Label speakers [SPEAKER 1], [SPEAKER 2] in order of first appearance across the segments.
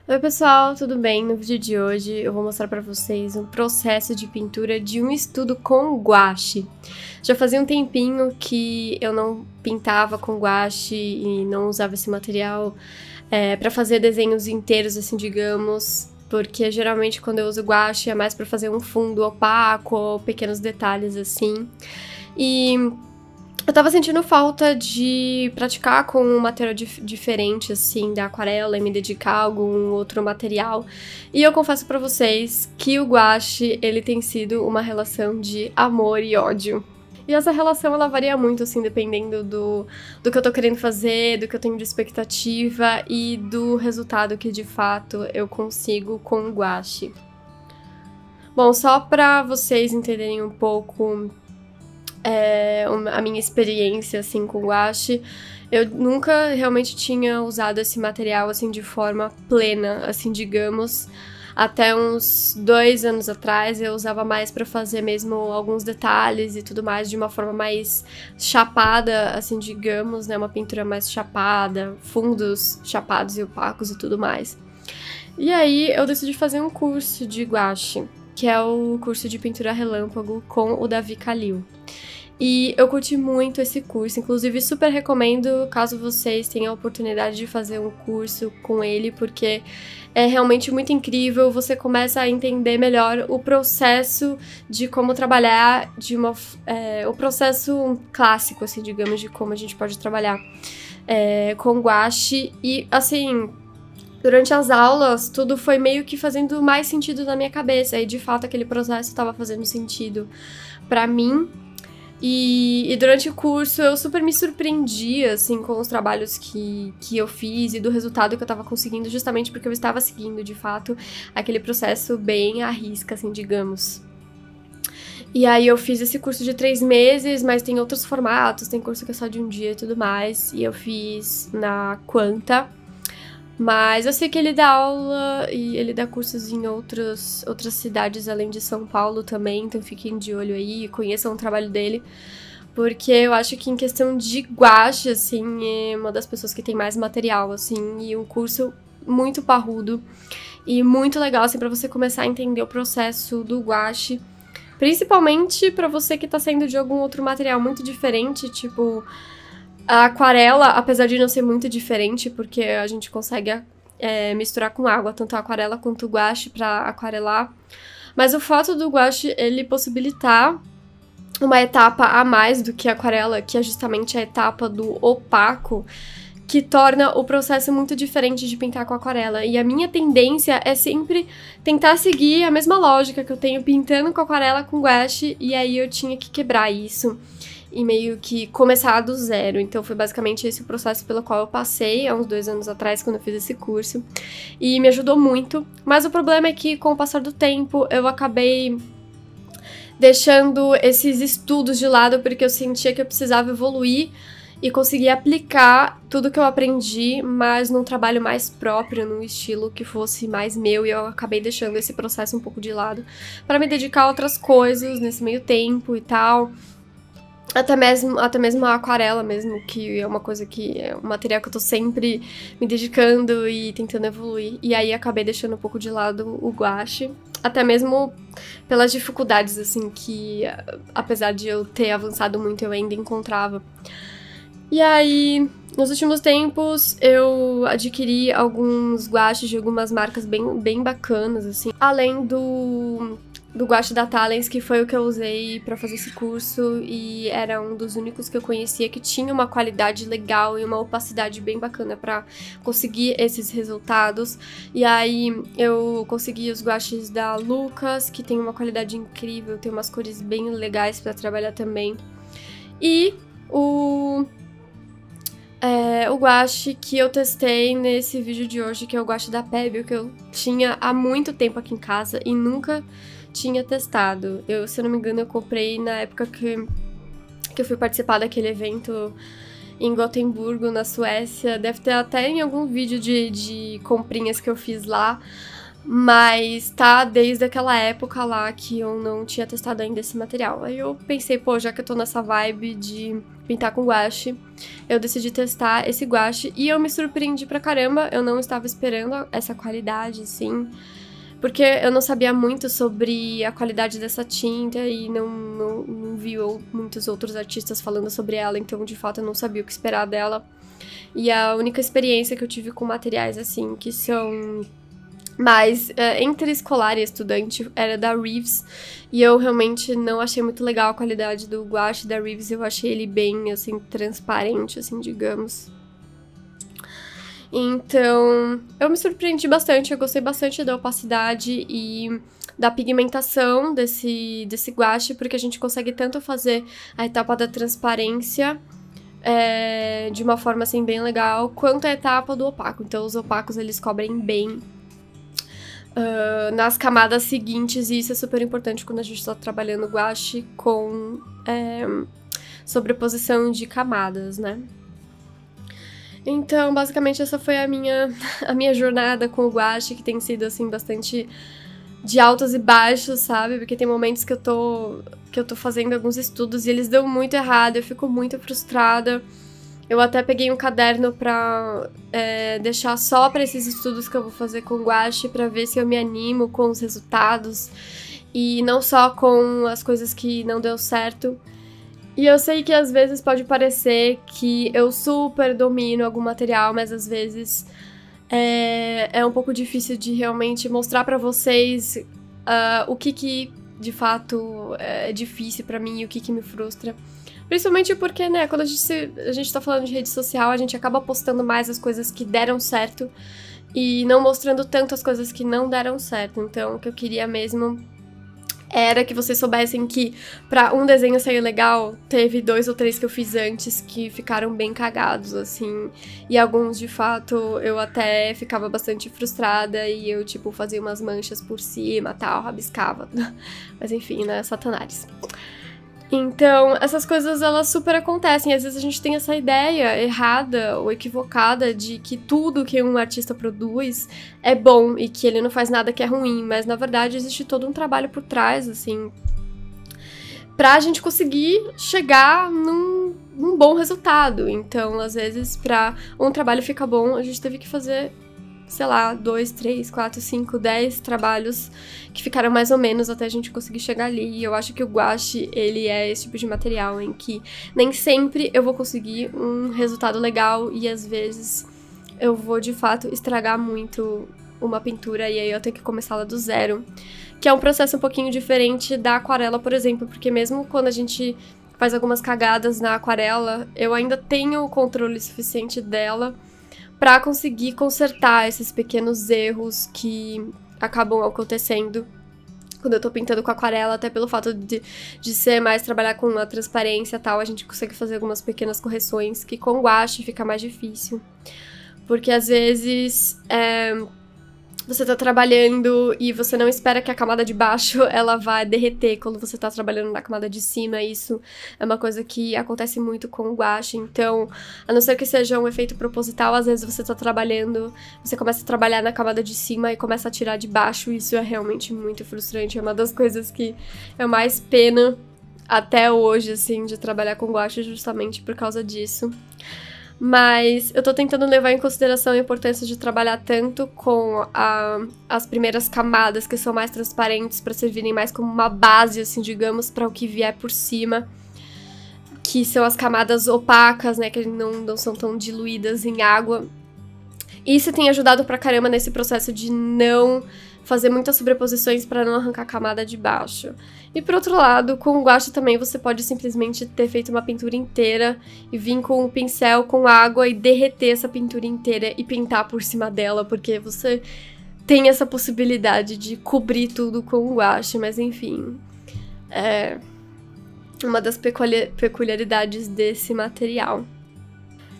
[SPEAKER 1] Oi pessoal, tudo bem? No vídeo de hoje eu vou mostrar pra vocês um processo de pintura de um estudo com guache. Já fazia um tempinho que eu não pintava com guache e não usava esse material pra fazer desenhos inteiros, assim, digamos, porque geralmente quando eu uso guache é mais pra fazer um fundo opaco ou pequenos detalhes assim. E eu tava sentindo falta de praticar com um material diferente, assim, da aquarela e me dedicar a algum outro material. E eu confesso pra vocês que o guache, ele tem sido uma relação de amor e ódio. E essa relação, ela varia muito, assim, dependendo do que eu tô querendo fazer, do que eu tenho de expectativa e do resultado que, de fato, eu consigo com o guache. Bom, só pra vocês entenderem um pouco a minha experiência, assim, com guache, eu nunca realmente tinha usado esse material, assim, de forma plena, assim, digamos. Até uns 2 anos atrás eu usava mais pra fazer mesmo alguns detalhes e tudo mais de uma forma mais chapada, assim, digamos, né, uma pintura mais chapada, fundos chapados e opacos e tudo mais. E aí eu decidi fazer um curso de guache, que é o curso de pintura relâmpago com o Davi Kalil. E eu curti muito esse curso, inclusive super recomendo caso vocês tenham a oportunidade de fazer um curso com ele, porque é realmente muito incrível, você começa a entender melhor o processo de como trabalhar, o processo clássico, assim, digamos, de como a gente pode trabalhar com guache. E, assim, durante as aulas, tudo foi meio que fazendo mais sentido na minha cabeça, e de fato aquele processo estava fazendo sentido pra mim. E durante o curso eu super me surpreendi, assim, com os trabalhos que eu fiz e do resultado que eu tava conseguindo, justamente porque eu estava seguindo, de fato, aquele processo bem à risca, assim, digamos. E aí eu fiz esse curso de 3 meses, mas tem outros formatos, tem curso que é só de um dia e tudo mais, e eu fiz na Quanta. Mas eu sei que ele dá aula e ele dá cursos em outras cidades além de São Paulo também, então fiquem de olho aí e conheçam o trabalho dele, porque eu acho que em questão de guache, assim, é uma das pessoas que tem mais material, assim, e um curso muito parrudo e muito legal, assim, pra você começar a entender o processo do guache, principalmente pra você que tá saindo de algum outro material muito diferente, tipo a aquarela, apesar de não ser muito diferente, porque a gente consegue misturar com água, tanto a aquarela quanto o guache pra aquarelar. Mas o fato do guache, ele possibilitar uma etapa a mais do que a aquarela, que é justamente a etapa do opaco, que torna o processo muito diferente de pintar com aquarela. E a minha tendência é sempre tentar seguir a mesma lógica que eu tenho pintando com aquarela com guache, e aí eu tinha que quebrar isso e meio que começar do zero. Então foi basicamente esse o processo pelo qual eu passei há uns 2 anos atrás, quando eu fiz esse curso, e me ajudou muito. Mas o problema é que, com o passar do tempo, eu acabei deixando esses estudos de lado, porque eu sentia que eu precisava evoluir e conseguir aplicar tudo que eu aprendi, mas num trabalho mais próprio, num estilo que fosse mais meu, e eu acabei deixando esse processo um pouco de lado para me dedicar a outras coisas nesse meio tempo e tal. Até mesmo a aquarela mesmo, que é uma coisa que é um material que eu tô sempre me dedicando e tentando evoluir. E aí acabei deixando um pouco de lado o guache, até mesmo pelas dificuldades, assim, que apesar de eu ter avançado muito, eu ainda encontrava. E aí, nos últimos tempos, eu adquiri alguns guaches de algumas marcas bem bacanas, assim. Além do guache da Talens, que foi o que eu usei pra fazer esse curso, e era um dos únicos que eu conhecia que tinha uma qualidade legal e uma opacidade bem bacana pra conseguir esses resultados. E aí eu consegui os guaches da Lucas, que tem uma qualidade incrível, tem umas cores bem legais pra trabalhar também. E o guache que eu testei nesse vídeo de hoje, que é o guache da Pebble, que eu tinha há muito tempo aqui em casa e nunca tinha testado. Se eu não me engano, eu comprei na época que eu fui participar daquele evento em Gotemburgo, na Suécia. Deve ter até em algum vídeo de comprinhas que eu fiz lá. mas tá desde aquela época lá que eu não tinha testado ainda esse material. Aí eu pensei, pô, já que eu tô nessa vibe de pintar com guache, eu decidi testar esse guache e eu me surpreendi pra caramba. Eu não estava esperando essa qualidade, assim, porque eu não sabia muito sobre a qualidade dessa tinta e não vi muitos outros artistas falando sobre ela, então de fato eu não sabia o que esperar dela. E a única experiência que eu tive com materiais assim, que são mais entre escolar e estudante, era da Reeves, e eu realmente não achei muito legal a qualidade do guache da Reeves, eu achei ele bem, assim, transparente, assim, digamos. Então, eu me surpreendi bastante, eu gostei bastante da opacidade e da pigmentação desse guache, porque a gente consegue tanto fazer a etapa da transparência de uma forma, assim, bem legal, quanto a etapa do opaco. Então, os opacos, eles cobrem bem nas camadas seguintes, e isso é super importante quando a gente está trabalhando guache com sobreposição de camadas, né? Então, basicamente, essa foi a minha jornada com o guache, que tem sido, assim, bastante de altos e baixos, sabe? Porque tem momentos que eu tô fazendo alguns estudos e eles dão muito errado, eu fico muito frustrada. Eu até peguei um caderno pra deixar só pra esses estudos que eu vou fazer com guache, pra ver se eu me animo com os resultados e não só com as coisas que não deu certo. E eu sei que às vezes pode parecer que eu super domino algum material, mas às vezes é um pouco difícil de realmente mostrar pra vocês o que de fato é difícil pra mim e o que me frustra. Principalmente porque, né, quando a gente tá falando de rede social, a gente acaba postando mais as coisas que deram certo e não mostrando tanto as coisas que não deram certo. Então, o que eu queria mesmo era que vocês soubessem que pra um desenho sair legal, teve 2 ou 3 que eu fiz antes que ficaram bem cagados, assim. E alguns, de fato, eu até ficava bastante frustrada e eu, tipo, fazia umas manchas por cima, tal, rabiscava. Mas enfim, né, satanás. Então, essas coisas, elas super acontecem. Às vezes a gente tem essa ideia errada ou equivocada de que tudo que um artista produz é bom e que ele não faz nada que é ruim, mas na verdade existe todo um trabalho por trás, assim, pra gente conseguir chegar num bom resultado. Então, às vezes, pra um trabalho ficar bom, a gente teve que fazer, sei lá, 2, 3, 4, 5, 10 trabalhos que ficaram mais ou menos até a gente conseguir chegar ali. E eu acho que o guache, ele é esse tipo de material em que nem sempre eu vou conseguir um resultado legal e às vezes eu vou, de fato, estragar muito uma pintura e aí eu tenho que começar lá do zero. Que é um processo um pouquinho diferente da aquarela, por exemplo, porque mesmo quando a gente faz algumas cagadas na aquarela, eu ainda tenho o controle suficiente dela pra conseguir consertar esses pequenos erros que acabam acontecendo quando eu tô pintando com aquarela, até pelo fato de ser mais trabalhar com a transparência e tal, a gente consegue fazer algumas pequenas correções que com guache fica mais difícil. Porque às vezes você tá trabalhando e você não espera que a camada de baixo ela vá derreter quando você tá trabalhando na camada de cima. Isso é uma coisa que acontece muito com o guache. Então, a não ser que seja um efeito proposital, às vezes você tá trabalhando, você começa a trabalhar na camada de cima e começa a tirar de baixo. Isso é realmente muito frustrante. É uma das coisas que eu mais pena até hoje, assim, de trabalhar com guache, justamente por causa disso. Mas eu tô tentando levar em consideração a importância de trabalhar tanto com as primeiras camadas, que são mais transparentes, pra servirem mais como uma base, assim, digamos, pra o que vier por cima. Que são as camadas opacas, né, que não são tão diluídas em água. Isso tem ajudado pra caramba nesse processo de não fazer muitas sobreposições para não arrancar a camada de baixo. E por outro lado, com o guache também você pode simplesmente ter feito uma pintura inteira e vir com um pincel com água e derreter essa pintura inteira e pintar por cima dela, porque você tem essa possibilidade de cobrir tudo com o guache, mas enfim, é uma das peculiaridades desse material.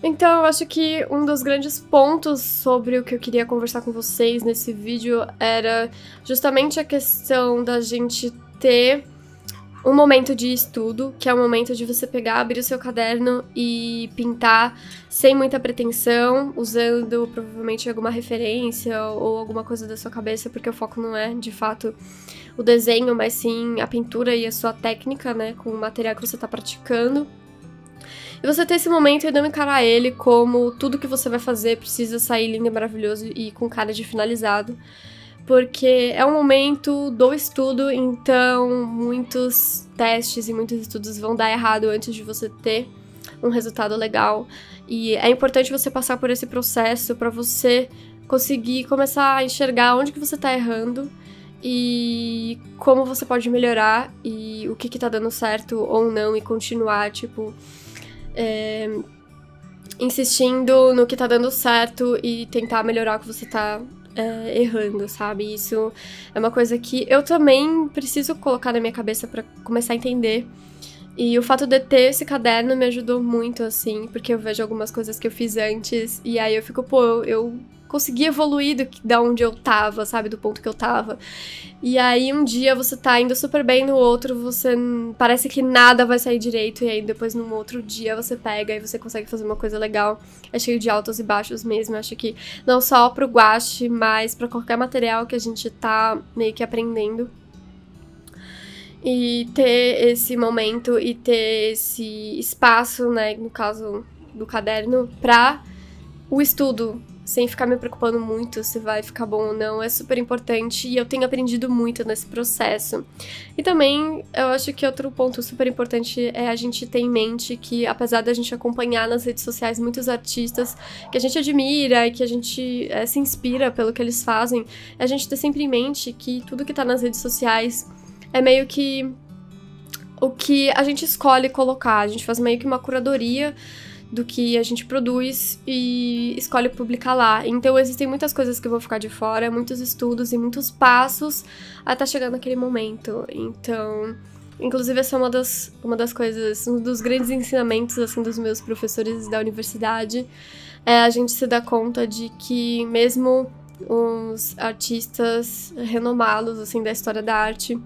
[SPEAKER 1] Então, eu acho que um dos grandes pontos sobre o que eu queria conversar com vocês nesse vídeo era justamente a questão da gente ter um momento de estudo, que é o momento de você pegar, abrir o seu caderno e pintar sem muita pretensão, usando provavelmente alguma referência ou alguma coisa da sua cabeça, porque o foco não é, de fato, o desenho, mas sim a pintura e a sua técnica, né, com o material que você tá praticando. E você ter esse momento e não encarar ele como tudo que você vai fazer precisa sair lindo e maravilhoso e com cara de finalizado. Porque é um momento do estudo, então muitos testes e muitos estudos vão dar errado antes de você ter um resultado legal. E é importante você passar por esse processo para você conseguir começar a enxergar onde que você tá errando e como você pode melhorar e o que tá dando certo ou não e continuar, tipo, insistindo no que tá dando certo e tentar melhorar o que você tá errando, sabe? Isso é uma coisa que eu também preciso colocar na minha cabeça pra começar a entender. E o fato de ter esse caderno me ajudou muito, assim, porque eu vejo algumas coisas que eu fiz antes e aí eu fico, pô, eu consegui evoluir da onde eu tava, sabe? Do ponto que eu tava. E aí um dia você tá indo super bem, no outro você parece que nada vai sair direito, e aí depois num outro dia você pega e você consegue fazer uma coisa legal. É cheio de altos e baixos mesmo. Eu acho que não só pro guache, mas pra qualquer material que a gente tá meio que aprendendo. E ter esse momento e ter esse espaço, né, no caso do caderno, pra o estudo, sem ficar me preocupando muito se vai ficar bom ou não, é super importante e eu tenho aprendido muito nesse processo. E também, eu acho que outro ponto super importante é a gente ter em mente que, apesar da gente acompanhar nas redes sociais muitos artistas que a gente admira e que a gente se inspira pelo que eles fazem, a gente ter sempre em mente que tudo que tá nas redes sociais é meio que o que a gente escolhe colocar, a gente faz meio que uma curadoria do que a gente produz e escolhe publicar lá. Então existem muitas coisas que vão ficar de fora, muitos estudos e muitos passos até chegar naquele momento. Então, inclusive essa é uma das coisas, um dos grandes ensinamentos assim dos meus professores da universidade, é a gente se dar conta de que mesmo os artistas renomados assim da história da arte,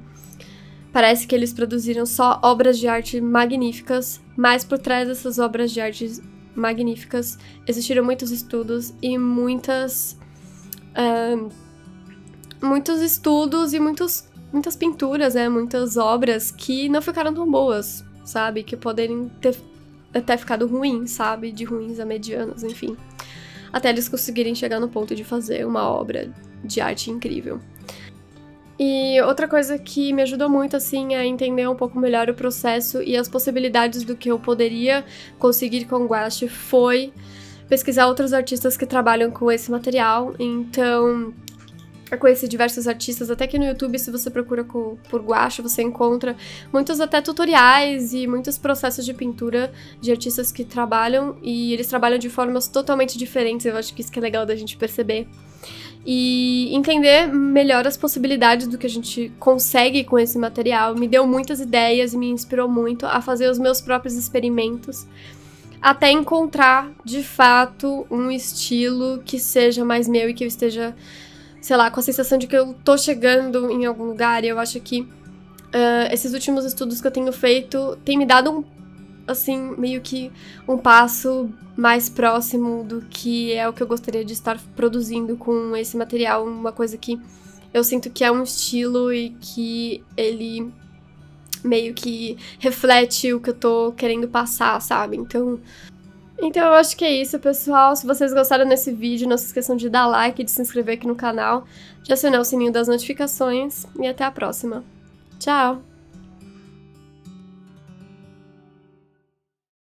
[SPEAKER 1] parece que eles produziram só obras de arte magníficas, mas por trás dessas obras de arte magníficas existiram muitos estudos e muitos estudos e muitas pinturas, né? Muitas obras que não ficaram tão boas, sabe? Que poderiam ter até ficado ruins, sabe? De ruins a medianos, enfim. Até eles conseguirem chegar no ponto de fazer uma obra de arte incrível. E outra coisa que me ajudou muito, assim, a entender um pouco melhor o processo e as possibilidades do que eu poderia conseguir com o guache foi pesquisar outros artistas que trabalham com esse material. Então, eu conheci diversos artistas, até que no YouTube, se você procura por guache, você encontra muitos até tutoriais e muitos processos de pintura de artistas que trabalham, e eles trabalham de formas totalmente diferentes. Eu acho que isso que é legal da gente perceber. E entender melhor as possibilidades do que a gente consegue com esse material me deu muitas ideias e me inspirou muito a fazer os meus próprios experimentos, até encontrar, de fato, um estilo que seja mais meu e que eu esteja, sei lá, com a sensação de que eu tô chegando em algum lugar. E eu acho que esses últimos estudos que eu tenho feito têm me dado assim, meio que um passo mais próximo do que é o que eu gostaria de estar produzindo com esse material, uma coisa que eu sinto que é um estilo e que ele meio que reflete o que eu tô querendo passar, sabe? Então eu acho que é isso, pessoal. Se vocês gostaram desse vídeo, não se esqueçam de dar like, de se inscrever aqui no canal, de acionar o sininho das notificações e até a próxima. Tchau!